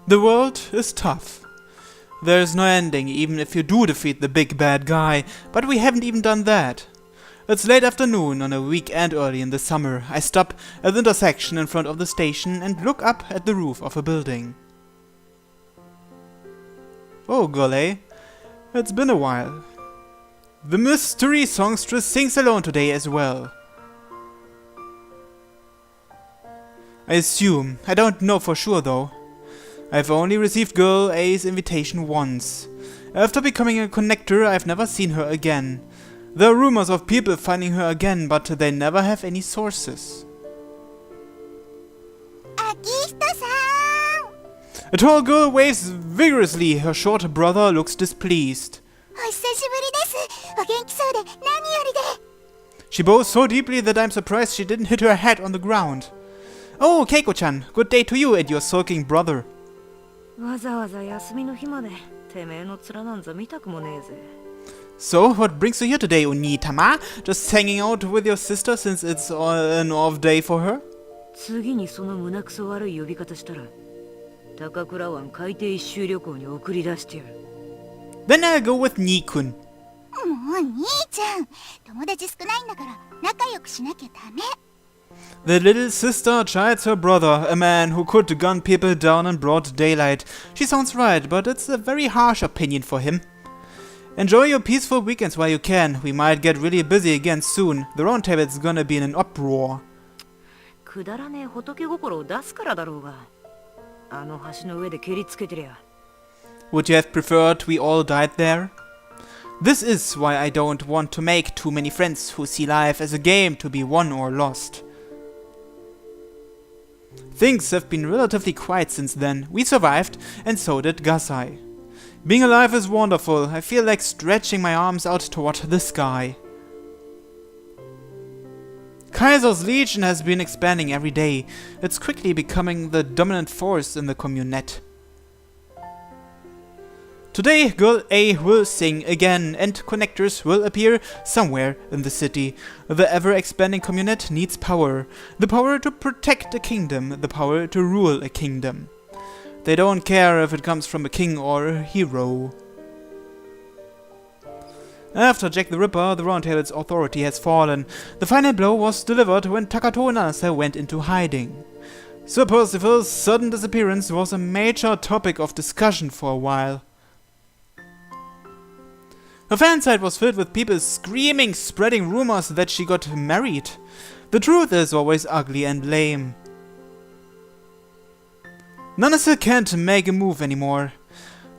The world is tough. There's no ending, even if you do defeat the big bad guy, but we haven't even done that. It's late afternoon on a weekend early in the summer. I stop at the intersection in front of the station and look up at the roof of a building. Oh, golly, it's been a while. The mystery songstress sings alone today as well. I assume. I don't know for sure though. I've only received Girl A's invitation once. After becoming a connector, I've never seen her again. There are rumors of people finding her again, but they never have any sources. A tall girl waves vigorously. Her short brother looks displeased. She bows so deeply that I'm surprised she didn't hit her head on the ground. Oh, Keiko-chan, good day to you and your sulking brother. So, what brings you here today, Uni-tama? Just hanging out with your sister since it's an off day for her? Then I'll go with Nikun. The little sister chides her brother, a man who could gun people down in broad daylight. She sounds right, but it's a very harsh opinion for him. Enjoy your peaceful weekends while you can. We might get really busy again soon. The round table's gonna be in an uproar. Would you have preferred we all died there? This is why I don't want to make too many friends who see life as a game to be won or lost. Things have been relatively quiet since then. We survived, and so did Gasai. Being alive is wonderful. I feel like stretching my arms out toward the sky. Kaiser's Legion has been expanding every day. It's quickly becoming the dominant force in the communette. Today, Girl A will sing again, and connectors will appear somewhere in the city. The ever-expanding communette needs power. The power to protect a kingdom, the power to rule a kingdom. They don't care if it comes from a king or a hero. After Jack the Ripper, the Round Table's authority has fallen. The final blow was delivered when Takato and Anase went into hiding. Sir Percival's sudden disappearance was a major topic of discussion for a while. Her fansite was filled with people screaming, spreading rumors that she got married. The truth is always ugly and lame. Nanase can't make a move anymore.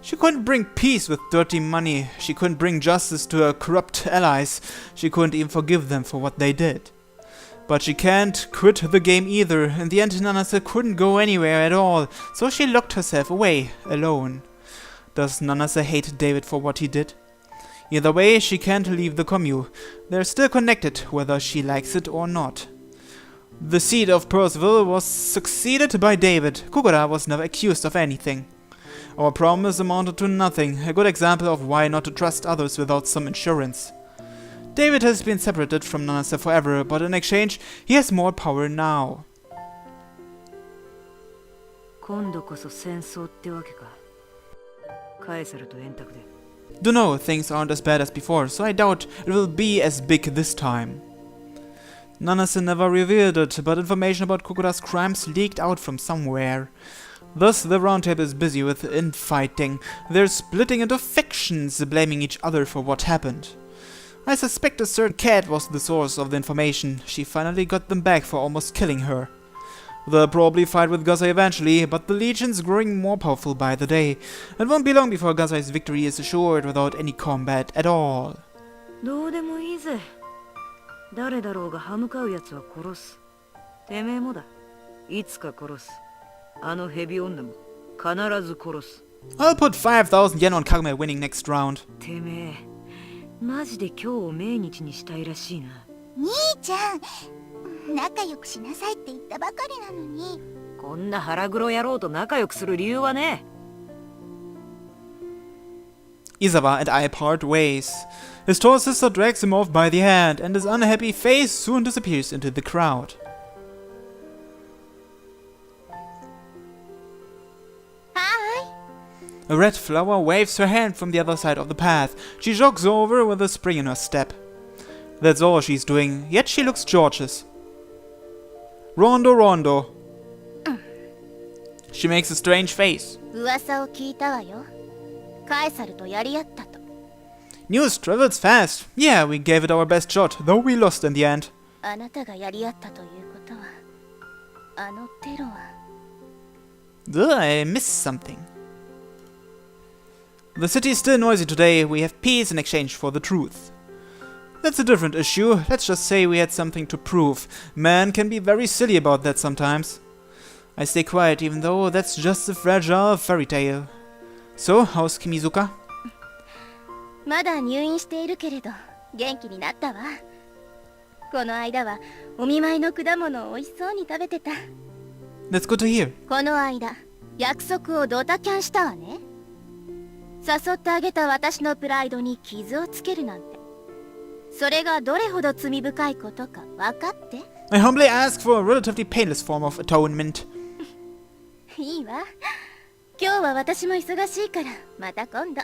She couldn't bring peace with dirty money. She couldn't bring justice to her corrupt allies. She couldn't even forgive them for what they did. But she can't quit the game either. In the end, Nanase couldn't go anywhere at all, so she locked herself away, alone. Does Nanase hate David for what he did? Either way, she can't leave the commune. They're still connected, whether she likes it or not. The seat of Percival was succeeded by David. Kukura was never accused of anything. Our promise amounted to nothing, a good example of why not to trust others without some insurance. David has been separated from Nanase forever, but in exchange, he has more power now. Dunno, things aren't as bad as before, so I doubt it will be as big this time. Nanase never revealed it, but information about Kukura's crimes leaked out from somewhere. Thus, the Round Table is busy with infighting. They're splitting into factions, blaming each other for what happened. I suspect a certain cat was the source of the information. She finally got them back for almost killing her. They'll probably fight with Gasai eventually, but the Legion's growing more powerful by the day. It won't be long before Gasai's victory is assured without any combat at all. I'll put 5,000 yen on Kagome winning next round. Izawa and I part ways. His tall sister drags him off by the hand, and his unhappy face soon disappears into the crowd. A red flower waves her hand from the other side of the path. She jogs over with a spring in her step. That's all she's doing, yet she looks gorgeous. Rondo, Rondo. She makes a strange face. 噂を聞いたわよ。カエサルとやり合ったと。News travels fast. Yeah, we gave it our best shot, though we lost in the end. あなたがやり合ったということは、あのテロは。Ugh, I missed something. The city is still noisy today. We have peace in exchange for the truth. That's a different issue. Let's just say we had something to prove. Man can be very silly about that sometimes. I stay quiet even though that's just a fragile fairy tale. So, how's Kimizuka? まだ入院しているけれど、元気になったわ。この間はお見舞いの果物を美味しそうに食べてた。That's good to hear. この間、約束をドタキャンしたわね。誘ってあげた私のプライドに傷をつけるなんて。それがどれほど罪深いことか分かって。I humbly ask for a relatively painless form of atonement. いいわ。今日は私も忙しいから、また今度。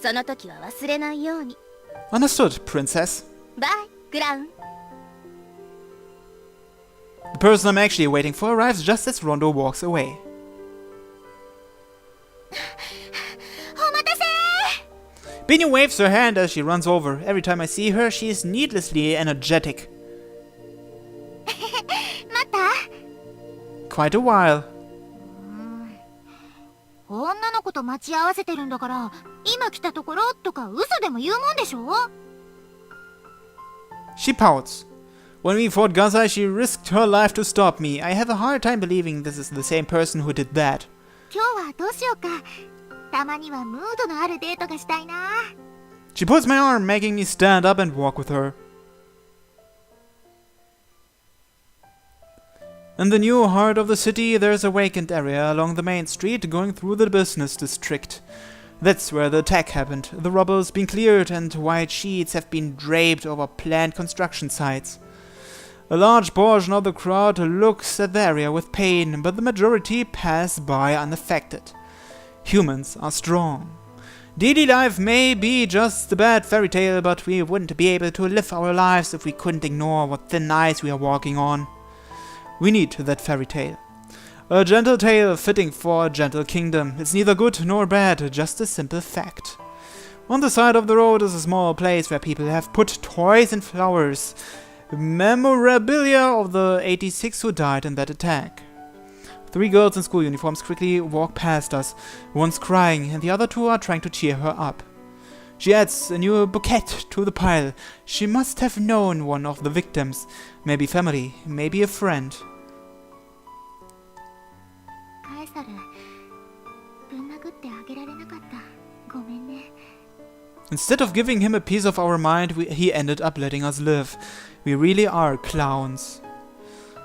その時は忘れないように。Understood, princess. バイ、クラウン。The person I'm actually waiting for arrives just as Rondo walks away. お待たせ。 Benio waves her hand as she runs over. Every time I see her, she is needlessly energetic. 待った。 Quite a while. 女の子と待ち合わせてるんだから、今来たところとか嘘でも言うもんでしょ。 She pouts. When we fought Gazai, she risked her life to stop me. I have a hard time believing this is the same person who did that. 今日はどうしようか。たまにはムードのあるデートがしたいな。 She pulls my arm, making me stand up and walk with her. In the new heart of the city, there's a vacant area along the main street going through the business district. That's where the attack happened. The rubble's been cleared and white sheets have been draped over planned construction sites. A large portion of the crowd looks at the area with pain, but the majority pass by unaffected. Humans are strong. Daily life may be just a bad fairy tale, but we wouldn't be able to live our lives if we couldn't ignore what thin ice we are walking on. We need that fairy tale. A gentle tale fitting for a gentle kingdom. It's neither good nor bad, just a simple fact. On the side of the road is a small place where people have put toys and flowers, memorabilia of the 86 who died in that attack. 3 girls in school uniforms quickly walk past us, one's crying and the other 2 are trying to cheer her up. She adds a new bouquet to the pile. She must have known one of the victims. Maybe family, maybe a friend. カエサル、ぶん殴ってあげられなかった。ごめんね。 Instead of giving him a piece of our mind, he ended up letting us live. We really are clowns.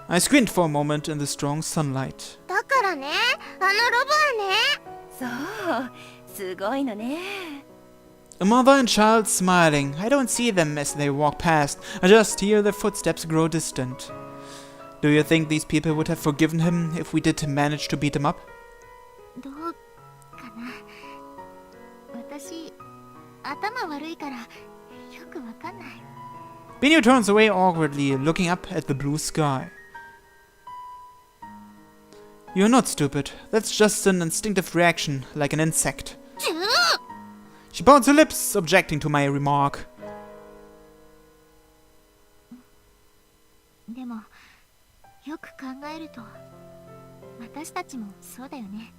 I squint for a moment in the strong sunlight. だからね、あのロボはね。そう、すごいのね。 A mother and child smiling. I don't see them as they walk past. I just hear their footsteps grow distant. Do you think these people would have forgiven him if we did manage to beat him up? どうかな。私、頭悪いからよくわかんない。 Benio turns away awkwardly, looking up at the blue sky. You're not stupid. That's just an instinctive reaction, like an insect. She pouts her lips, objecting to my remark. でも、よく考えると、私たちもそうだよね。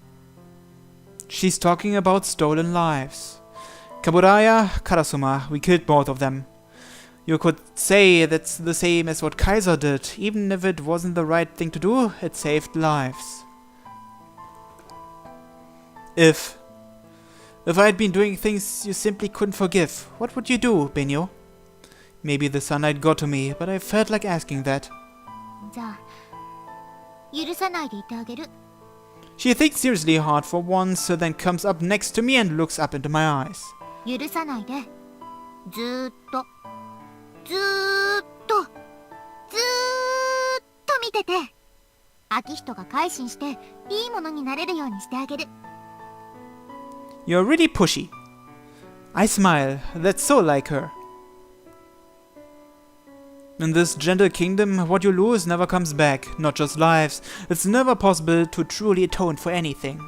She's talking about stolen lives. Kaburaya, Karasuma, we killed both of them. You could say that's the same as what Kaiser did. Even if it wasn't the right thing to do, it saved lives. If I'd been doing things you simply couldn't forgive, what would you do, Benio? Maybe the sunlight got to me, but I felt like asking that. じゃあ、許さないでいてあげる。 She thinks seriously hard for once, then comes up next to me and looks up into my eyes. 許さないで。ずーっと、ずーっと、ずーっと見てて。明人が改心していいものになれるようにしてあげる。You're really pushy. I smile. That's so like her. In this gentle kingdom, what you lose never comes back, not just lives. It's never possible to truly atone for anything.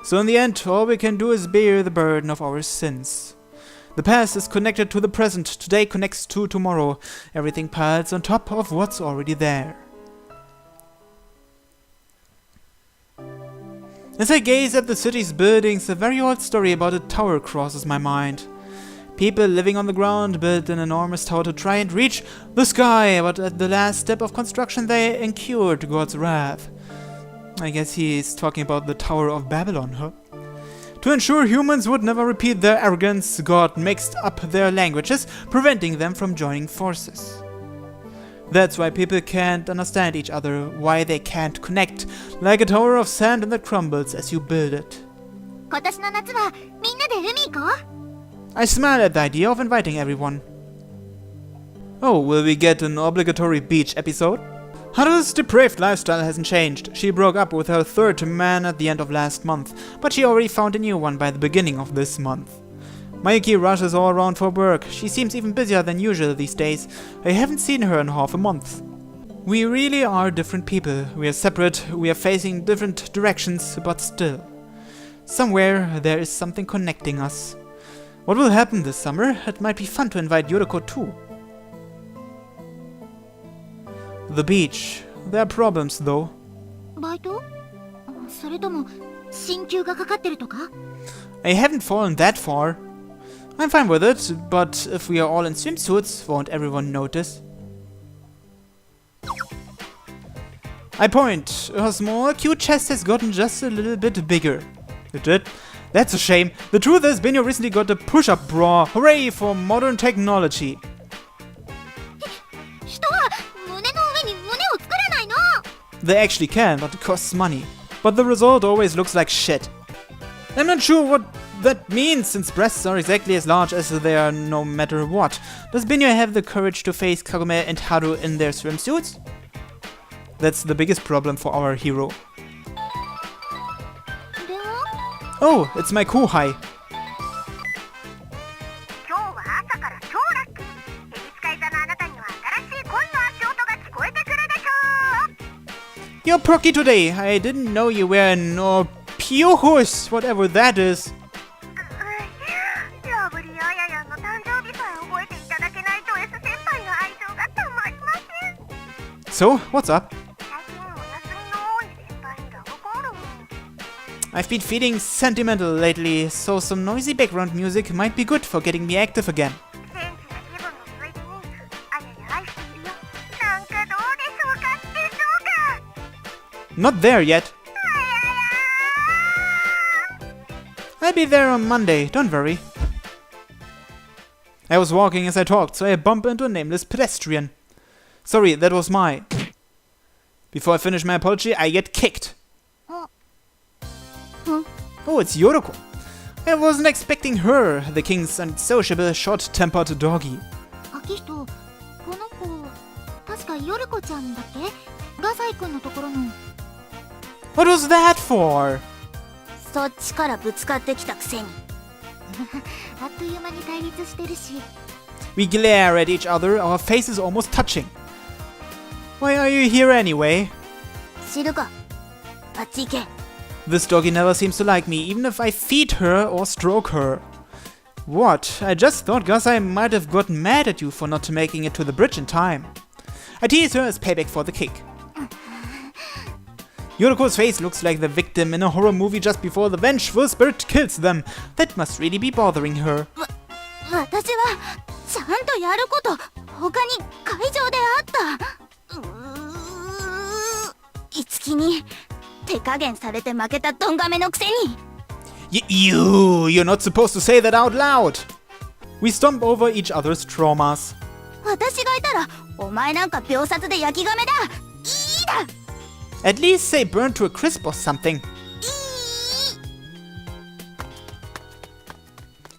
So in the end, all we can do is bear the burden of our sins. The past is connected to the present, today connects to tomorrow. Everything piles on top of what's already there. As I gaze at the city's buildings, a very old story about a tower crosses my mind. People living on the ground built an enormous tower to try and reach the sky, but at the last step of construction they incurred God's wrath. I guess he's talking about the Tower of Babylon, huh? To ensure humans would never repeat their arrogance, God mixed up their languages, preventing them from joining forces. That's why people can't understand each other, why they can't connect, like a tower of sand that crumbles as you build it. 今年の夏はみんなで海行こう。 I smile at the idea of inviting everyone. Oh, will we get an obligatory beach episode? Haru's depraved lifestyle hasn't changed. She broke up with her third man at the end of last month, but she already found a new one by the beginning of this month. Mayuki rushes all around for work. She seems even busier than usual these days. I haven't seen her in half a month. We really are different people. We are separate, we are facing different directions, but still. Somewhere there is something connecting us. What will happen this summer? It might be fun to invite Yoriko too. The beach. There are problems though. バイト？それとも進級がかかってるとか？ I haven't fallen that far. I'm fine with it, but if we are all in swimsuits, won't everyone notice? I point. Her small, cute chest has gotten just a little bit bigger. It did? That's a shame. The truth is, Benio recently got a push-up bra. Hooray for modern technology. 人は胸の上に胸を作らないの。 They actually can, but it costs money. But the result always looks like shit. I'm not sure what that means, since breasts are exactly as large as they are no matter what. Does Benio have the courage to face Kagome and Haru in their swimsuits? That's the biggest problem for our hero. 電話？ Oh, it's my Kohai. 今日は朝から超ラッキー。エビ使い座のあなたには新しい恋の足音が聞こえてくるでしょう。 You're procky today. I didn't know you were an Piohus, whatever that is. ラブリーアヤヤンの誕生日さえ覚えていただけないド S 先輩の愛情がたまりません。 So, what's up? 最近お休みの多い先輩にラブコールを。 I've been feeling sentimental lately, so some noisy background music might be good for getting me active again. センチな気分のついでにあやや愛しているよ。なんかどうでしょうかでしょうか。 Not there yet. I'll be there on Monday, don't worry. I was walking as I talked, so I bump into a nameless pedestrian. Sorry, that was my... Before I finish my apology, I get kicked. Oh, it's Yoriko. I wasn't expecting her, the king's unsociable, short-tempered doggy. 秋人、この子、確かヨルコちゃんだっけ？ガサイ君のところの。 What was that for? そっちからぶつかってきたくせに。あっという間に対立してるし。 We glare at each other, our faces almost touching. Why are you here anyway? 知るか。あっち行け。 This doggy never seems to like me, even if I feed her or stroke her. What? I just thought Gasai might have gotten mad at you for not making it to the bridge in time. I tease her as payback for the kick. Yoriko's face looks like the victim in a horror movie just before the vengeful spirit kills them. That must really be bothering her. 私はちゃんとやること他に会場であった。いつきに手加減されて負けたドンガメのくせに。You're not supposed to say that out loud. We stomp over each other's traumas. 私がいたらお前なんか秒殺で焼き亀だ。いいだ。 At least say burn to a crisp or something.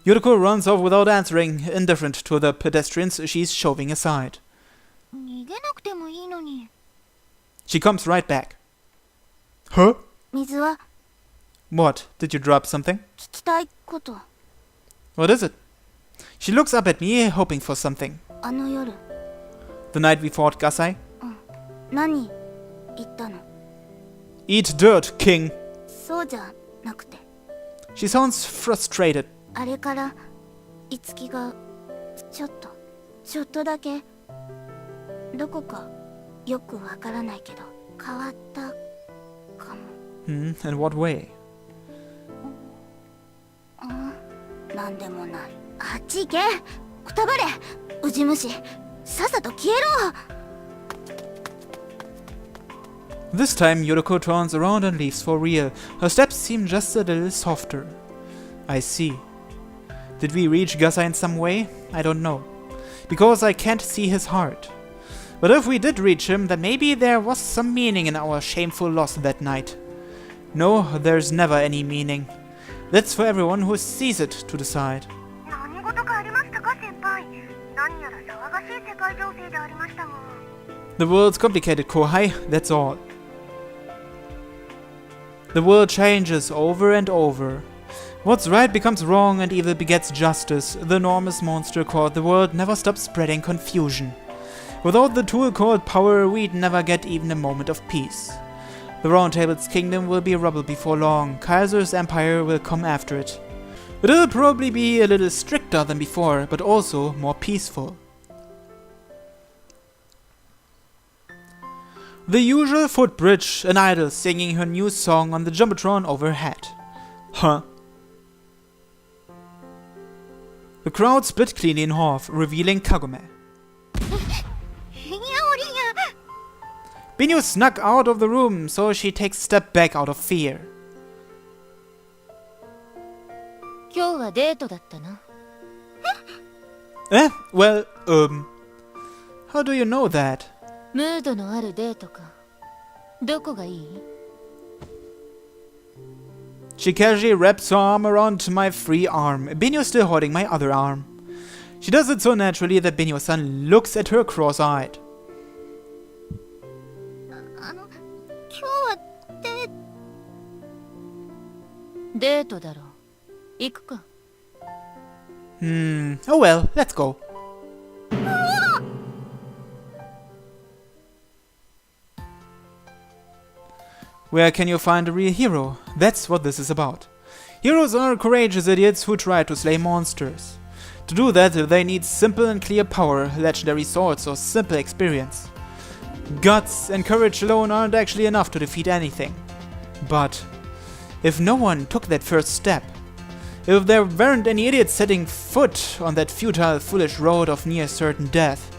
Yoriko runs off without answering, indifferent to the pedestrians she's shoving aside. 逃げなくてもいいのに。 She comes right back. Huh? 水は What? Did you drop something? 聞きたいこと。 What is it? She looks up at me, hoping for something. あの夜。 The night we fought Gasai? 何言ったの？ Eat dirt, king! そうじゃなくて。 She sounds frustrated. あれからいつきがちょっとだけどこかよくわからないけど変わったかも。In what way? なんでもない。あっち行け。くたばれ。ウジ虫。さっさと消えろ。 This time Yoriko turns around and leaves for real. Her steps seem just a little softer. I see. Did we reach Gasai in some way? I don't know. Because I can't see his heart. But if we did reach him, then maybe there was some meaning in our shameful loss that night. No, there's never any meaning. That's for everyone who sees it to decide. 何事かありましたか、先輩。何やら騒がしい世界情勢でありましたが。 The world's complicated, Kohai, that's all. The world changes over and over. What's right becomes wrong and evil begets justice. The enormous monster called the world never stops spreading confusion. Without the tool called power, we'd never get even a moment of peace. The Round Table's kingdom will be rubble before long. Kaiser's empire will come after it. It'll probably be a little stricter than before, but also more peaceful. The usual footbridge, an idol singing her new song on the jumbotron overhead. Huh? The crowd split cleanly in half, revealing Kagome. Benio snuck out of the room, so she takes a step back out of fear. 今日はデートだったな。Well, how do you know that? ムードのあるデートか。どこがいい？ She casually wraps her arm around my free arm, Benio still holding my other arm. She does it so naturally that Benio-san looks at her cross-eyed. 今日はデートだろ。行くか。Oh well, let's go. Where can you find a real hero? That's what this is about. Heroes are courageous idiots who try to slay monsters. To do that, they need simple and clear power, legendary swords, or simple experience. Guts and courage alone aren't actually enough to defeat anything. But if no one took that first step, if there weren't any idiots setting foot on that futile, foolish road of near certain death,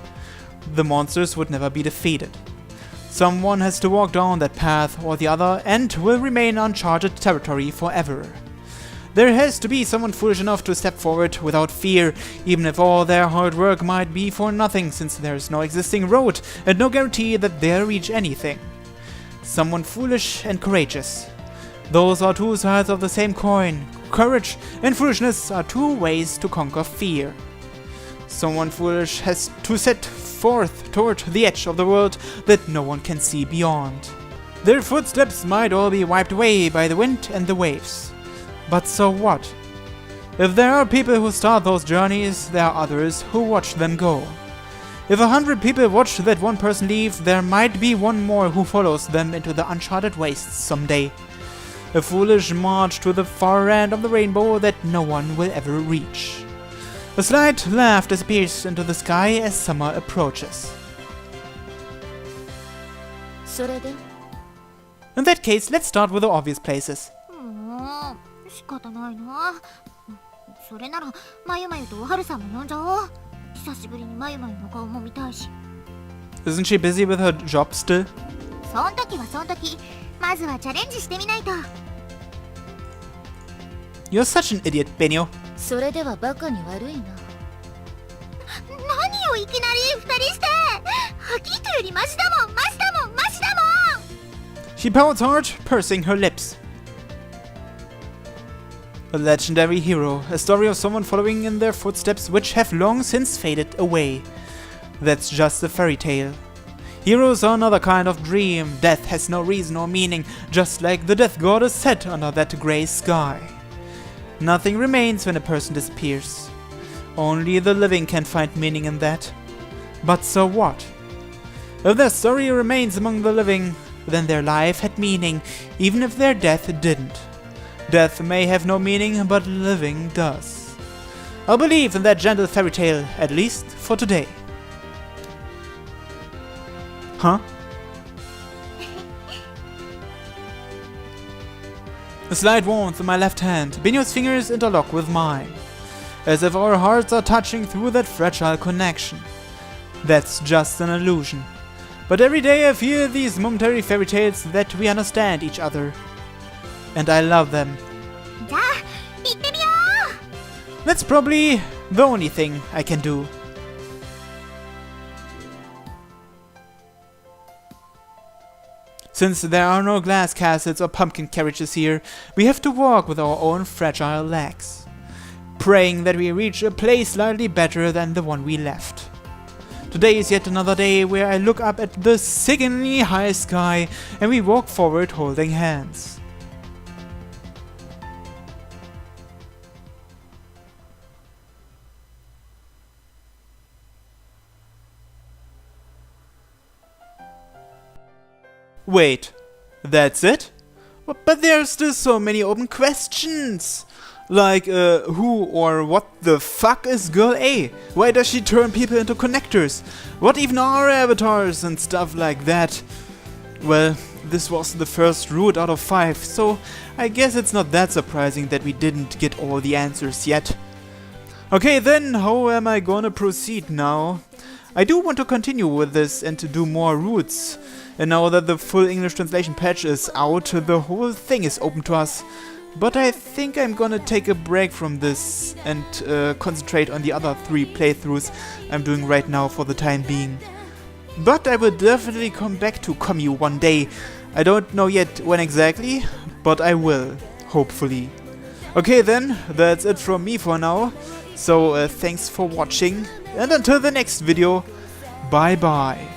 the monsters would never be defeated. Someone has to walk down that path or the other and will remain uncharted territory forever. There has to be someone foolish enough to step forward without fear, even if all their hard work might be for nothing, since there is no existing road and no guarantee that they'll reach anything. Someone foolish and courageous. Those are two sides of the same coin. Courage and foolishness are two ways to conquer fear. Someone foolish has to set forth toward the edge of the world that no one can see beyond. Their footsteps might all be wiped away by the wind and the waves. But so what? If there are people who start those journeys, there are others who watch them go. If 100 people watch that one person leave, there might be one more who follows them into the uncharted wastes someday. A foolish march to the far end of the rainbow that no one will ever reach. A slight laugh disappears into the sky as summer approaches. それで？ In that case, let's start with the obvious places. 仕方ないな。それならまゆまゆとおはるさんも呼んじゃおう。久しぶりにまゆまゆの顔も見たいし。 Isn't she busy with her job still? そん時はそん時、まずはチャレンジしてみないと。 You're such an idiot, Benio. それではバカに悪いな。何をいきなり二人して。ハキートよりマシだもん、マシだもん、マシだもん。 She pouts hard, pursing her lips. A legendary hero, a story of someone following in their footsteps which have long since faded away. That's just a fairy tale. Heroes are another kind of dream. Death has no reason or meaning, just like the death god is set under that grey sky. Nothing remains when a person disappears. Only the living can find meaning in that. But so what? If their story remains among the living, then their life had meaning, even if their death didn't. Death may have no meaning, but living does. I'll believe in that gentle fairy tale, at least for today. Huh? A slight warmth in my left hand, Benio's fingers interlock with mine, as if our hearts are touching through that fragile connection. That's just an illusion. But every day I feel these momentary fairy tales that we understand each other. And I love them. じゃあ行ってみよ That's probably the only thing I can do. Since there are no glass castles or pumpkin carriages here, we have to walk with our own fragile legs, praying that we reach a place slightly better than the one we left. Today is yet another day where I look up at the sickeningly high sky and we walk forward holding hands. Wait, that's it? But there's still so many open questions. Like, who or what the fuck is Girl A? Why does she turn people into connectors? What even are avatars and stuff like that? Well, this was the first route out of 5, so I guess it's not that surprising that we didn't get all the answers yet. Okay then, how am I gonna proceed now? I do want to continue with this and to do more routes. And now that the full English translation patch is out, the whole thing is open to us. But I think I'm gonna take a break from this and concentrate on the other 3 playthroughs I'm doing right now for the time being. But I will definitely come back to Commu one day. I don't know yet when exactly, but I will, hopefully. Okay then, that's it from me for now. So thanks for watching, and until the next video, bye bye.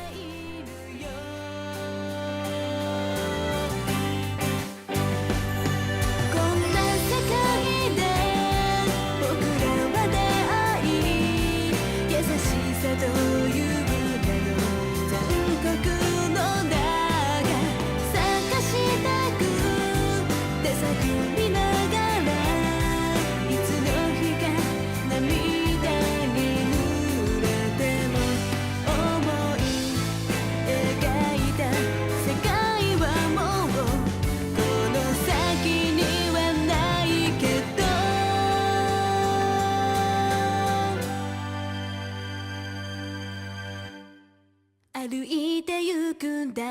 歩いてゆくんだ